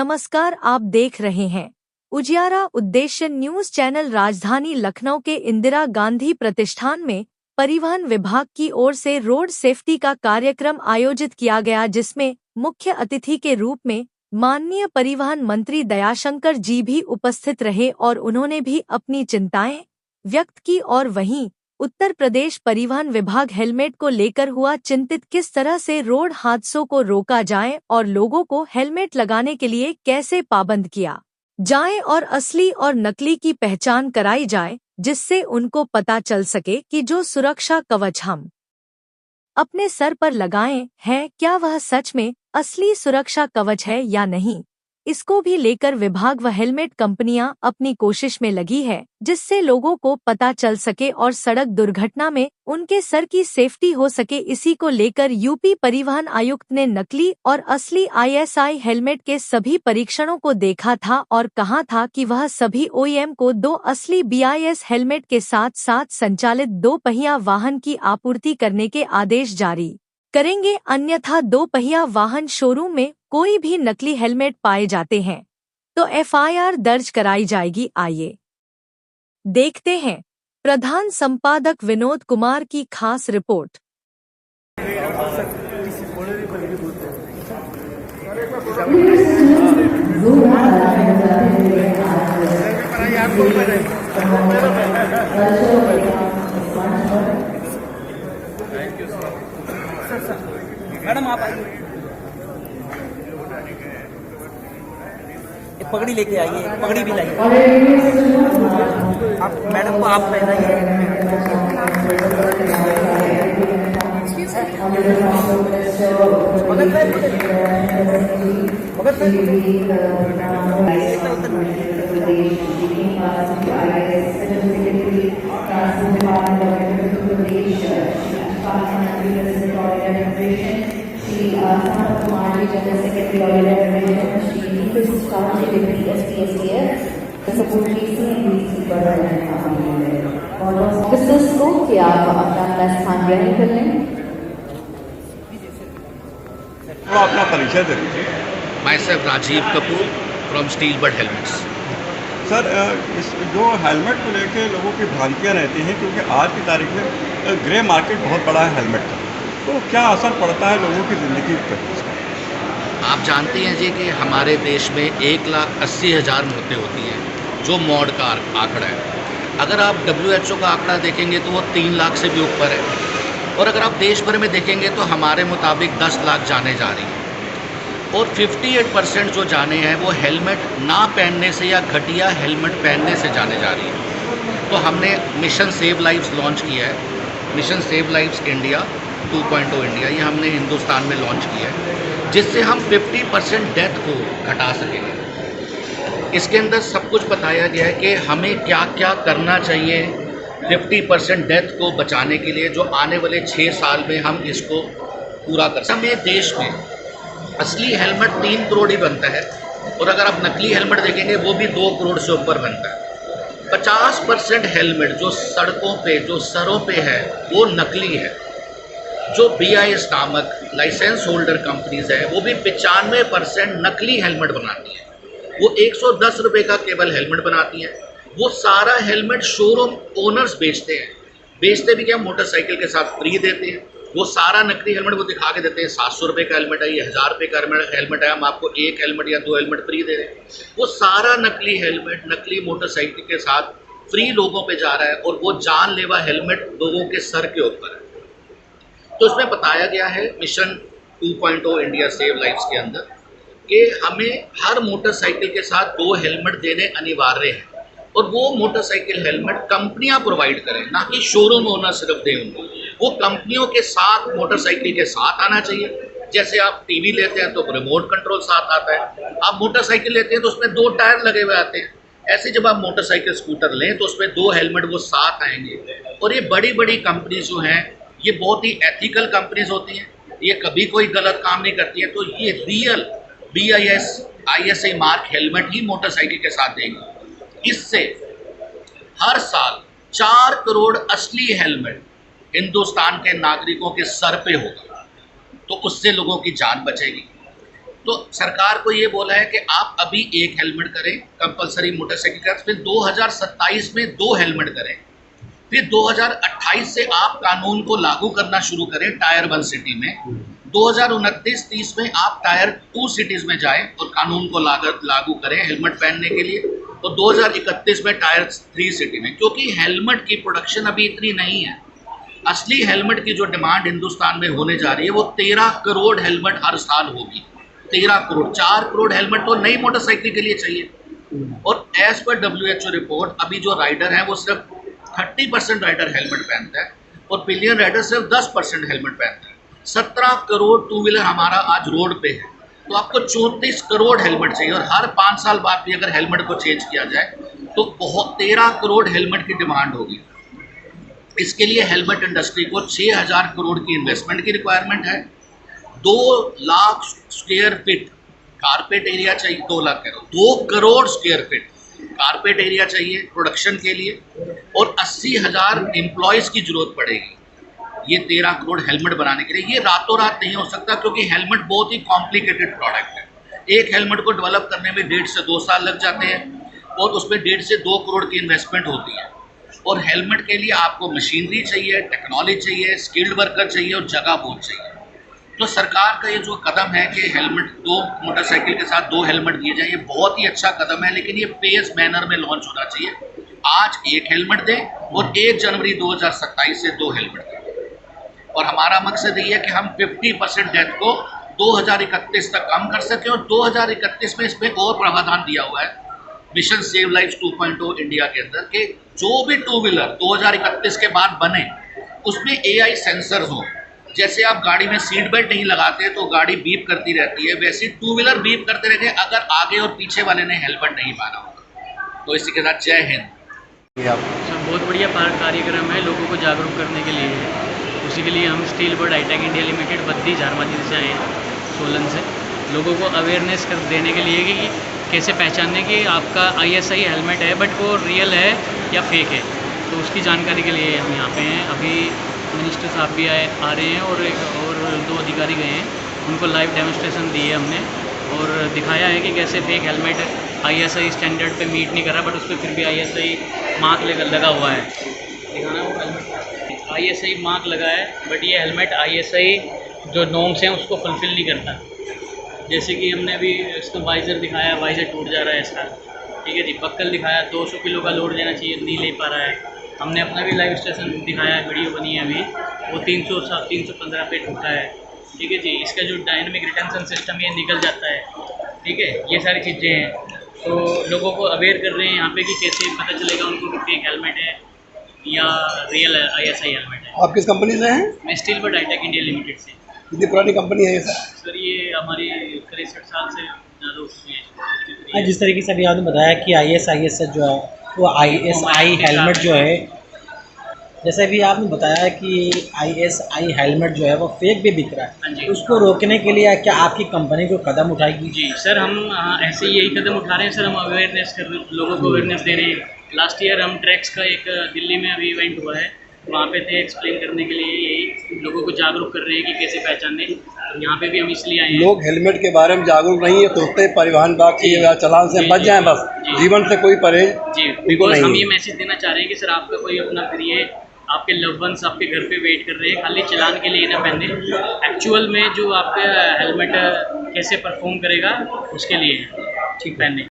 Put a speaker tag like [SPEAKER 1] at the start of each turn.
[SPEAKER 1] नमस्कार, आप देख रहे हैं उजियारा उद्देश्य न्यूज चैनल। राजधानी लखनऊ के इंदिरा गांधी प्रतिष्ठान में परिवहन विभाग की ओर से रोड सेफ्टी का कार्यक्रम आयोजित किया गया, जिसमें मुख्य अतिथि के रूप में माननीय परिवहन मंत्री दयाशंकर जी भी उपस्थित रहे और उन्होंने भी अपनी चिंताएं व्यक्त की। और वहीं उत्तर प्रदेश परिवहन विभाग हेलमेट को लेकर हुआ चिंतित, किस तरह से रोड हादसों को रोका जाए और लोगों को हेलमेट लगाने के लिए कैसे पाबंद किया जाए और असली और नकली की पहचान कराई जाए, जिससे उनको पता चल सके कि जो सुरक्षा कवच हम अपने सर पर लगाए हैं, क्या वह सच में असली सुरक्षा कवच है या नहीं। इसको भी लेकर विभाग व हेलमेट कंपनियां अपनी कोशिश में लगी है, जिससे लोगों को पता चल सके और सड़क दुर्घटना में उनके सर की सेफ्टी हो सके। इसी को लेकर यूपी परिवहन आयुक्त ने नकली और असली ISI हेलमेट के सभी परीक्षणों को देखा था और कहा था कि वह सभी OEM को 2 असली BIS हेलमेट के साथ साथ संचालित 2 पहिया वाहन की आपूर्ति करने के आदेश जारी करेंगे, अन्यथा 2 पहिया वाहन शोरूम में कोई भी नकली हेलमेट पाए जाते हैं तो FIR दर्ज कराई जाएगी। आइए देखते हैं प्रधान संपादक विनोद कुमार की खास रिपोर्ट।
[SPEAKER 2] मैडम आप आइए, पगड़ी लेके आइए, पगड़ी भी लाइए आप मैडम को, आप पहनाइए।
[SPEAKER 3] ऑफिसर्स को कि आप अपना स्थान ग्रहण कर लें।
[SPEAKER 4] तो अपना परिचय दे दीजिए।
[SPEAKER 5] Myself Rajiv Kapoor from Steelbird helmets.
[SPEAKER 4] Sir, इस जो हेलमेट को लेके लोगों की भ्रांतियाँ रहती हैं, क्योंकि आज की तारीख में ग्रे मार्केट बहुत बड़ा है हेलमेट का, तो क्या असर पड़ता है लोगों की ज़िंदगी पर?
[SPEAKER 5] आप जानते हैं जी कि हमारे देश में 1,80,000 मौतें होती हैं, जो मॉड का आंकड़ा है। अगर आप WHO का आंकड़ा देखेंगे तो वो 3 लाख से भी ऊपर है, और अगर आप देश भर में देखेंगे तो हमारे मुताबिक 10 लाख जाने जा रही हैं, और 58% जो जाने हैं वो हेलमेट ना पहनने से या घटिया हेलमेट पहनने से जाने जा रही है। तो हमने मिशन सेव लाइव्स लॉन्च किया है, mission save lives India 2.0 India, ये हमने हिंदुस्तान में लॉन्च किया है, जिससे हम 50% डेथ को घटा सकेंगे। इसके अंदर सब कुछ बताया गया है कि हमें क्या क्या करना चाहिए 50% डेथ को बचाने के लिए, जो आने वाले 6 साल में हम इसको पूरा कर सकते हैं। हमें देश में असली हेलमेट 3 करोड़ ही बनता है, और अगर आप नकली हेलमेट देखेंगे वो भी 2 करोड़ से ऊपर बनता है। 50% हेलमेट जो सड़कों पे, जो सरों पे है, वो नकली है। जो BIS नामक लाइसेंस होल्डर कंपनीज है, वो भी 95% नकली हेलमेट बनाती है। वो 110 रुपये का केवल हेलमेट बनाती हैं। वो सारा हेलमेट शोरूम ओनर्स बेचते हैं। बेचते भी क्या, मोटरसाइकिल के साथ फ्री देते हैं। वो सारा नकली हेलमेट वो दिखा के देते हैं, 700 रुपये का हेलमेट है, ये 1000 रुपये का हेलमेट है, हम आपको 1 हेलमेट या 2 हेलमेट फ्री दे रहे हैं। वो सारा नकली हेलमेट नकली मोटरसाइकिल के साथ फ्री लोगों पे जा रहा है, और वो जानलेवा हेलमेट लोगों के सर के ऊपर है। तो इसमें बताया गया है मिशन 2.0 इंडिया सेव लाइव्स के अंदर कि हमें हर मोटरसाइकिल के साथ 2 हेलमेट देने अनिवार्य हैं, और वो मोटरसाइकिल हेलमेट कंपनियां प्रोवाइड करें, ना कि शोरूम ओनर सिर्फ दें उनको। वो कंपनियों के साथ मोटरसाइकिल के साथ आना चाहिए। जैसे आप टीवी लेते हैं तो रिमोट कंट्रोल साथ आता है, आप मोटरसाइकिल लेते हैं तो उसमें 2 टायर लगे हुए आते हैं। ऐसे जब आप मोटरसाइकिल स्कूटर लें तो उसमें 2 हेलमेट वो साथ आएंगे। और ये बड़ी बड़ी कंपनीज जो हैं, ये बहुत ही एथिकल कंपनीज होती हैं, ये कभी कोई गलत काम नहीं करती हैं। तो ये real BIS ISI mark helmet ही मोटरसाइकिल के साथ देंगे। इससे हर साल 4 करोड़ असली हेलमेट हिंदुस्तान के नागरिकों के सर पे होगा, तो उससे लोगों की जान बचेगी। तो सरकार को ये बोला है कि आप अभी एक हेलमेट करें कंपलसरी मोटरसाइकिल का, फिर 2027 में 2 हेलमेट करें, फिर 2028 से आप कानून को लागू करना शुरू करें टायर 1 सिटी में, 2029-30 में आप टायर 2 सिटीज़ में जाएं और कानून को लागू करें हेलमेट पहनने के लिए, और 2031 में टायर 3 सिटी में, क्योंकि हेलमेट की प्रोडक्शन अभी इतनी नहीं है। असली हेलमेट की जो डिमांड हिंदुस्तान में होने जा रही है वो 13 करोड़ हेलमेट हर साल होगी। 13 करोड़, 4 करोड़ हेलमेट तो नई मोटरसाइकिल के लिए चाहिए। और एज पर WHO रिपोर्ट अभी जो राइडर है वो सिर्फ 30% राइडर हेलमेट पहनता है और पिलियन राइडर सिर्फ 10% हेलमेट पहनता है। 17 करोड़ 2 व्हीलर हमारा आज रोड पे है, तो आपको 34 करोड़ हेलमेट चाहिए, और हर 5 साल बाद भी अगर हेलमेट को चेंज किया जाए तो बहुत 13 करोड़ हेलमेट की डिमांड होगी। इसके लिए हेलमेट इंडस्ट्री को 6000 करोड़ की इन्वेस्टमेंट की रिक्वायरमेंट है। 2 lakh square feet carpet area चाहिए, 2 crore square feet carpet area चाहिए प्रोडक्शन के लिए, और 80,000 एम्प्लॉयज़ की ज़रूरत पड़ेगी ये 13 करोड़ हेलमेट बनाने के लिए। ये रातों रात नहीं हो सकता, क्योंकि हेलमेट बहुत ही कॉम्प्लिकेटेड प्रोडक्ट है। एक हेलमेट को डेवलप करने में 1.5 से 2 साल लग जाते हैं, और उसमें 1.5 से 2 करोड़ की इन्वेस्टमेंट होती है। और हेलमेट के लिए आपको मशीनरी चाहिए, टेक्नोलॉजी चाहिए, स्किल्ड वर्कर चाहिए, और जगह बहुत चाहिए। तो सरकार का ये जो कदम है कि हेलमेट 2 मोटरसाइकिल के साथ 2 हेलमेट दिए जाए, ये बहुत ही अच्छा कदम है, लेकिन ये फेज मैनर में लॉन्च होना चाहिए। आज 1 हेलमेट दें और 1 जनवरी 2027 से 2 हेलमेट दें। और हमारा मकसद ये है कि हम 50% डेथ को 2031 तक कम कर सकें, और 2031 में इसमें और प्रावधान दिया हुआ है मिशन सेव लाइफ 2.0 इंडिया के अंदर, कि जो भी 2 व्हीलर 2031 के बाद बने उसमें AI सेंसर्स हों। जैसे आप गाड़ी में सीट बेल्ट नहीं लगाते तो गाड़ी बीप करती रहती है, वैसे 2 व्हीलर बीप करते रहते हैं अगर आगे और पीछे वाले ने हेलमेट नहीं पहना होगा। तो इसी के साथ जय हिंद।
[SPEAKER 6] सर बहुत बढ़िया कार्यक्रम है, लोगों को जागरूक करने के लिए है। उसी के लिए हम steel bird hi tech India limited Baddi Jharmaji से आए हैं, सोलन से, लोगों को अवेयरनेस कर देने के लिए कि कैसे पहचानने कि आपका ISI हेलमेट है बट वो रियल है या फेक है। तो उसकी जानकारी के लिए हम यहाँ पे हैं। अभी मिनिस्टर साहब भी आ रहे हैं, और 2 अधिकारी गए हैं, उनको लाइव डेमोस्ट्रेशन दी है हमने, और दिखाया है कि कैसे फेक हेलमेट ISI स्टैंडर्ड पे मीट नहीं कर रहा, बट उस पर फिर भी ISI मार्क लगा हुआ है। दिखाना वो हेलमेट ISI मार्क लगा है, बट ये हेलमेट ISI जो नॉर्म्स हैं उसको फुलफ़िल नहीं करता। जैसे कि हमने अभी इसका वाइज़र दिखाया, वाइज़र टूट जा रहा है इसका, ठीक है जी। बक्कल दिखाया, 200 किलो का लोड लेना चाहिए, नहीं ले पा रहा है। हमने अपना भी लाइव स्टेशन दिखाया, वीडियो बनी है अभी, वो 315 पे टूटा है, ठीक है जी। इसका जो डायनेमिक रिटेंशन सिस्टम है निकल जाता है, ठीक है। ये सारी चीज़ें हैं, तो लोगों को अवेयर कर रहे हैं यहाँ पे कि कैसे पता चलेगा उनको कि फेक हेलमेट है या रियल ISI हेलमेट है।
[SPEAKER 7] आप किस कंपनी से हैं?
[SPEAKER 6] मैं steel bird hi tech India limited से।
[SPEAKER 7] कितनी पुरानी कंपनी है ये सर?
[SPEAKER 6] सर ये हमारी 63 साल से ज़्यादा हो चुकी है।
[SPEAKER 8] जिस तरीके से अभी आपने बताया कि ISI जो है वो ISI हेलमेट जो है, जैसे भी आपने बताया कि ISI हेलमेट जो है वो फेक भी बिक रहा
[SPEAKER 6] हाँ
[SPEAKER 8] है,
[SPEAKER 6] जी।
[SPEAKER 8] उसको रोकने के लिए क्या आपकी कंपनी को कदम उठाएगी?
[SPEAKER 6] जी सर, हम ऐसे यही कदम उठा रहे हैं सर। हम अवेयरनेस कर लोगों को अवेयरनेस दे रहे हैं। लास्ट ईयर हम ट्रैक्स का एक दिल्ली में अभी इवेंट हुआ है, वहाँ पे थे, एक्सप्लेन करने के लिए यही लोगों को जागरूक कर रहे हैं कि कैसे पहचानने। यहाँ पे भी हम इसलिए आए हैं।
[SPEAKER 7] लोग हेलमेट के बारे में जागरूक नहीं है, सोचते हैं परिवहन विभाग की चालान से बच जाएं, बस जीवन से कोई परहेज
[SPEAKER 6] जी। बिकॉज हम ये मैसेज देना चाह रहे हैं कि सर आपका कोई अपना प्रिय, आपके लव वंस आपके घर पे वेट कर रहे हैं, खाली चलान के लिए ना पहने, एक्चुअल में जो आपका हेलमेट कैसे परफॉर्म करेगा उसके लिए ठीक पहनने।